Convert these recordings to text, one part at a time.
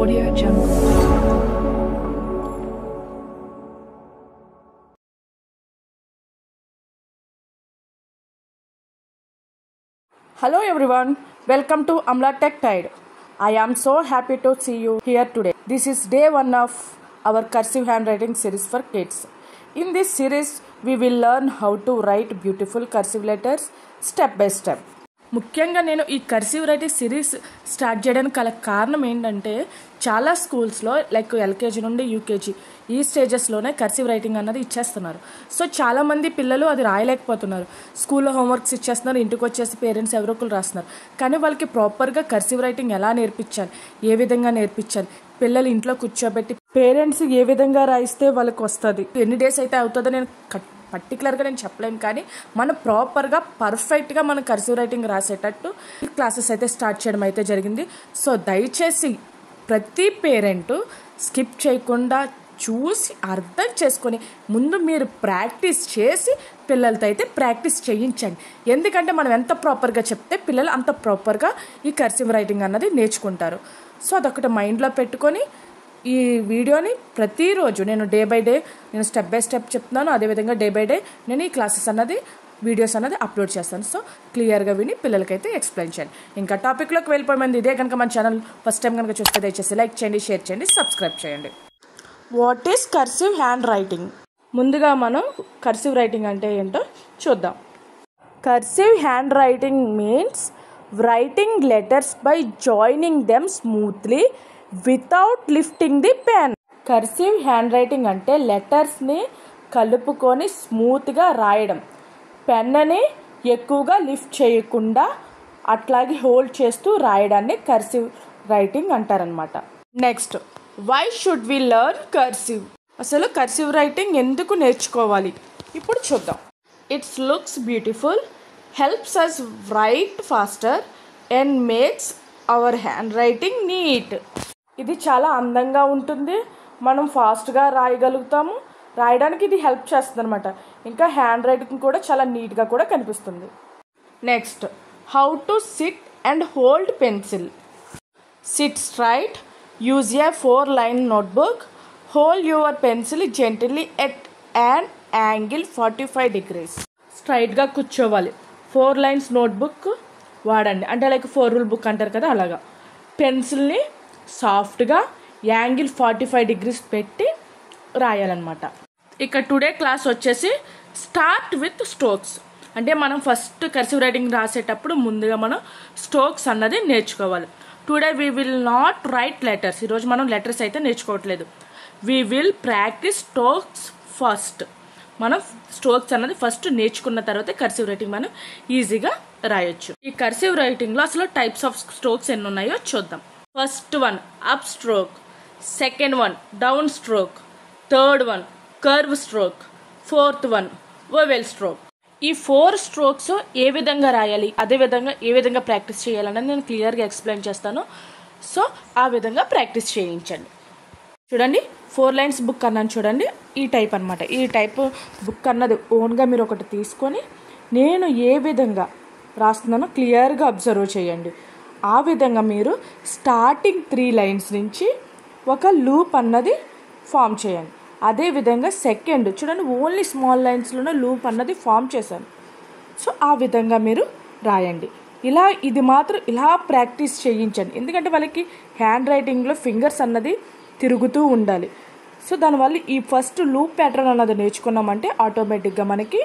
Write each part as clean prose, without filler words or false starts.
Audio Jungle. Hello everyone, welcome to Amla Tech Tide. I am so happy to see you here today. This is day 1 of our cursive handwriting series for kids. In this series, we will learn how to write beautiful cursive letters step by step. ముఖ్యంగా నేను ఈ cursive writing series start చేయడానికి గల కారణం ఏంటంటే చాలా స్కూల్స్లో like LKG నుండి యూకేజీ ఈ స్టేజెస్లోనే కర్సివ్ రైటింగ్ అన్నది ఇచ్చేస్తున్నారు. సో చాలామంది పిల్లలు అది రాయలేకపోతున్నారు. స్కూల్లో హోంవర్క్స్ ఇచ్చేస్తున్నారు, ఇంటికి వచ్చేసి పేరెంట్స్ ఎవరో ఒకరు రాస్తున్నారు. కానీ వాళ్ళకి ప్రాపర్గా కర్సివ్ రైటింగ్ ఎలా నేర్పించాలి, ఏ విధంగా నేర్పించాలి, పిల్లలు ఇంట్లో కూర్చోబెట్టి పేరెంట్స్ ఏ విధంగా రాయిస్తే వాళ్ళకి వస్తుంది, ఎన్ని డేస్ అయితే అవుతుందో నేను పర్టికులర్గా నేను చెప్పలేను. కానీ మనం ప్రాపర్గా పర్ఫెక్ట్గా మనం కర్సివ్ రైటింగ్ రాసేటట్టు క్లాసెస్ అయితే స్టార్ట్ చేయడం అయితే జరిగింది. సో దయచేసి ప్రతి పేరెంట్ స్కిప్ చేయకుండా చూసి అర్థం చేసుకొని ముందు మీరు ప్రాక్టీస్ చేసి పిల్లలతో అయితే ప్రాక్టీస్ చేయించండి. ఎందుకంటే మనం ఎంత ప్రాపర్గా చెప్తే పిల్లలు అంత ప్రాపర్గా ఈ కర్సివ్ రైటింగ్ అన్నది నేర్చుకుంటారు. సో అదొకటి మైండ్లో పెట్టుకొని ఈ వీడియోని ప్రతిరోజు నేను డే బై డే నేను స్టెప్ బై స్టెప్ చెప్తున్నాను. అదేవిధంగా డే బై డే నేను ఈ క్లాసెస్ అన్నది వీడియోస్ అన్నది అప్లోడ్ చేస్తాను. సో క్లియర్గా విని పిల్లలకైతే ఎక్స్ప్లెయిన్ చేయండి. ఇంకా టాపిక్లోకి వెళ్ళిపోయింది. ఇదే కనుక మన ఛానల్ ఫస్ట్ టైం కనుక చూస్తే దయచేసి లైక్ చేయండి, షేర్ చేయండి, సబ్స్క్రైబ్ చేయండి. What is cursive hand writing? ముందుగా మనం కర్సివ్ రైటింగ్ అంటే ఏంటో చూద్దాం. Cursive hand writing means writing letters by joining them smoothly without lifting the pen. Cursive hand writing అంటే లెటర్స్ని కలుపుకొని స్మూత్గా రాయడం, పెన్నని ఎక్కువగా లిఫ్ట్ చేయకుండా అట్లాగే హోల్డ్ చేస్తూ రాయడాన్ని కర్సివ్ రైటింగ్ అంటారనమాట. Next, why should we learn cursive? అసలు కర్సివ్ రైటింగ్ ఎందుకు నేర్చుకోవాలి ఇప్పుడు చూద్దాం. It's looks beautiful, helps us write faster and makes our hand writing neat. ఇది చాలా అందంగా ఉంటుంది, మనం ఫాస్ట్గా రాయగలుగుతాము, రాయడానికి ఇది హెల్ప్ చేస్తుంది అనమాట. ఇంకా హ్యాండ్ రైటింగ్ కూడా చాలా నీట్గా కూడా కనిపిస్తుంది. Next, how to sit and hold pencil. Sit straight, use a 4-line notebook, hold your pencil gently at an angle 45 degrees. స్ట్రైట్గా కూర్చోవాలి, 4 lines నోట్బుక్ వాడండి, అంటే లైక్ 4 rule book అంటారు కదా అలాగా. పెన్సిల్ని సాఫ్ట్గా యాంగిల్ 45 degrees పెట్టి రాయాలన్నమాట. ఇక టుడే క్లాస్ వచ్చేసి స్టార్ట్ విత్ స్ట్రోక్స్. అంటే మనం ఫస్ట్ కర్సివ్ రైటింగ్ రాసేటప్పుడు ముందుగా మనం స్ట్రోక్స్ అన్నది నేర్చుకోవాలి. Today we will not write letters. ఈరోజు మనం లెటర్స్ అయితే నేర్చుకోవట్లేదు. We will practice strokes first. మనం స్ట్రోక్స్ అన్నది ఫస్ట్ నేర్చుకున్న తర్వాత కర్సివ్ రైటింగ్ మనం ఈజీగా రాయొచ్చు. ఈ కర్సివ్ రైటింగ్లో అసలు టైప్స్ ఆఫ్ స్ట్రోక్స్ ఎన్ని ఉన్నాయో చూద్దాం. First one up stroke, second one down stroke, third one curve stroke, fourth one oval stroke. ఈ 4 స్ట్రోక్స్ ఏ విధంగా రాయాలి, అదేవిధంగా ఏ విధంగా ప్రాక్టీస్ చేయాలన్నది నేను క్లియర్గా ఎక్స్ప్లెయిన్ చేస్తాను. సో ఆ విధంగా ప్రాక్టీస్ చేయించండి. చూడండి, 4 lines బుక్ అన్నాను చూడండి, ఈ టైప్ అనమాట. ఈ టైప్ బుక్ అన్నది ఓన్గా మీరు ఒకటి తీసుకొని నేను ఏ విధంగా రాస్తున్నానో క్లియర్గా అబ్జర్వ్ చేయండి. ఆ విధంగా మీరు స్టార్టింగ్ 3 lines నుంచి ఒక లూప్ అన్నది ఫామ్ చేయండి. అదేవిధంగా సెకండ్ చూడండి, ఓన్లీ స్మాల్ లైన్స్లోనే లూప్ అన్నది ఫామ్ చేశాను. సో ఆ విధంగా మీరు రాయండి. ఇది మాత్రం ఇలా ప్రాక్టీస్ చేయించండి. ఎందుకంటే వాళ్ళకి హ్యాండ్ రైటింగ్లో ఫింగర్స్ అన్నది తిరుగుతూ ఉండాలి. సో దానివల్ల ఈ ఫస్ట్ లూప్ ప్యాటర్న్ అన్నది నేర్చుకున్నామంటే ఆటోమేటిక్గా మనకి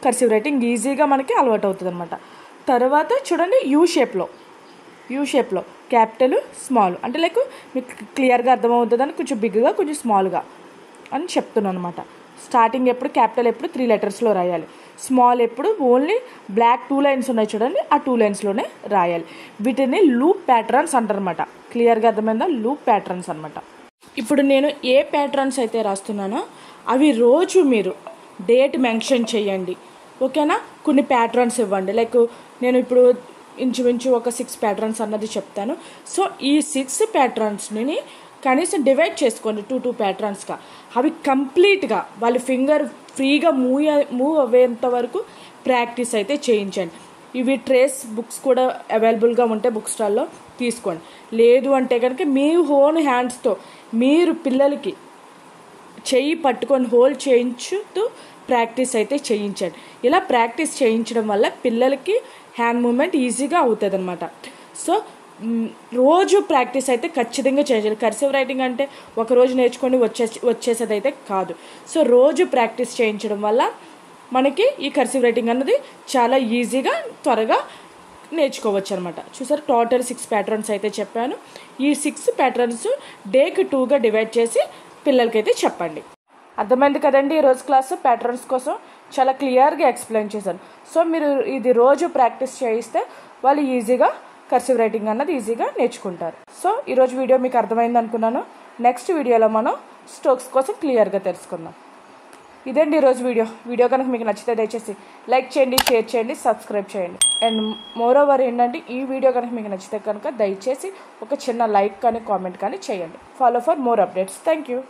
కర్సివ్ రైటింగ్ ఈజీగా మనకి అలవాటు అవుతుంది అనమాట. తర్వాత చూడండి, యూ షేప్లో క్యాపిటల్ స్మాల్, అంటే లైక్ మీకు క్లియర్గా అర్థమవుతుందని కొంచెం బిగ్గా కొంచెం స్మాల్గా అని చెప్తున్నాను అనమాట. స్టార్టింగ్ ఎప్పుడు క్యాపిటల్ ఎప్పుడు 3 letersలో రాయాలి, స్మాల్ ఎప్పుడు ఓన్లీ బ్లాక్ 2 lines ఉన్నాయి చూడండి, ఆ 2 linesలోనే రాయాలి. వీటిని లూప్ ప్యాటర్న్స్ అంటారనమాట. క్లియర్గా అర్థమైందా? లూప్ ప్యాటర్న్స్ అనమాట. ఇప్పుడు నేను ఏ ప్యాటర్న్స్ అయితే రాస్తున్నానో అవి రోజు మీరు డేట్ మెన్షన్ చేయండి, ఓకేనా? కొన్ని ప్యాటర్న్స్ ఇవ్వండి. లైక్ నేను ఇప్పుడు ఇంచుమించు ఒక 6 ప్యాటర్న్స్ అన్నది చెప్తాను. సో ఈ 6 ప్యాటర్న్స్ని కనీసం డివైడ్ చేసుకోండి 2 ప్యాటర్న్స్గా. అవి కంప్లీట్గా వాళ్ళ ఫింగర్ ఫ్రీగా మూవ్ అయ్యేంత వరకు ప్రాక్టీస్ అయితే చేయించండి. ఇవి ట్రేస్ బుక్స్ కూడా అవైలబుల్గా ఉంటాయి బుక్ స్టాల్లో, తీసుకోండి. లేదు అంటే కనుక మీ ఓన్ హ్యాండ్స్తో మీరు పిల్లలకి చెయ్యి పట్టుకొని హోల్డ్ చేయించుతూ ప్రాక్టీస్ అయితే చేయించండి. ఇలా ప్రాక్టీస్ చేయించడం వల్ల పిల్లలకి హ్యాండ్ మూమెంట్ ఈజీగా అవుతుంది అనమాట. సో రోజు ప్రాక్టీస్ అయితే ఖచ్చితంగా చేయాలి. కర్సివ్ రైటింగ్ అంటే ఒకరోజు నేర్చుకొని వచ్చేసేది అయితే కాదు. సో రోజు ప్రాక్టీస్ చేయించడం వల్ల మనకి ఈ కర్సివ్ రైటింగ్ అన్నది చాలా ఈజీగా త్వరగా నేర్చుకోవచ్చు అనమాట. చూసారు, టోటల్ 6 ప్యాటర్న్స్ అయితే చెప్పాను. ఈ 6 ప్యాటర్న్స్ డేకి 2గా డివైడ్ చేసి పిల్లలకైతే చెప్పండి. అర్థమైంది కదండి. ఈరోజు క్లాసు ప్యాటర్న్స్ కోసం చాలా క్లియర్గా ఎక్స్ప్లెయిన్ చేశాను. సో మీరు ఇది రోజు ప్రాక్టీస్ చేయిస్తే వాళ్ళు ఈజీగా కర్సివ్ రైటింగ్ అన్నది ఈజీగా నేర్చుకుంటారు. సో ఈరోజు వీడియో మీకు అర్థమైంది అనుకున్నాను. నెక్స్ట్ వీడియోలో మనం స్ట్రోక్స్ కోసం క్లియర్గా తెలుసుకుందాం. ఇదండి ఈరోజు వీడియో కనుక మీకు నచ్చితే దయచేసి లైక్ చేయండి, షేర్ చేయండి, సబ్స్క్రైబ్ చేయండి. అండ్ మోర్ ఓవర్ ఏంటంటే ఈ వీడియో కనుక మీకు నచ్చితే కనుక దయచేసి ఒక చిన్న లైక్ కానీ కామెంట్ కానీ చేయండి. Follow for more updates. Thank you.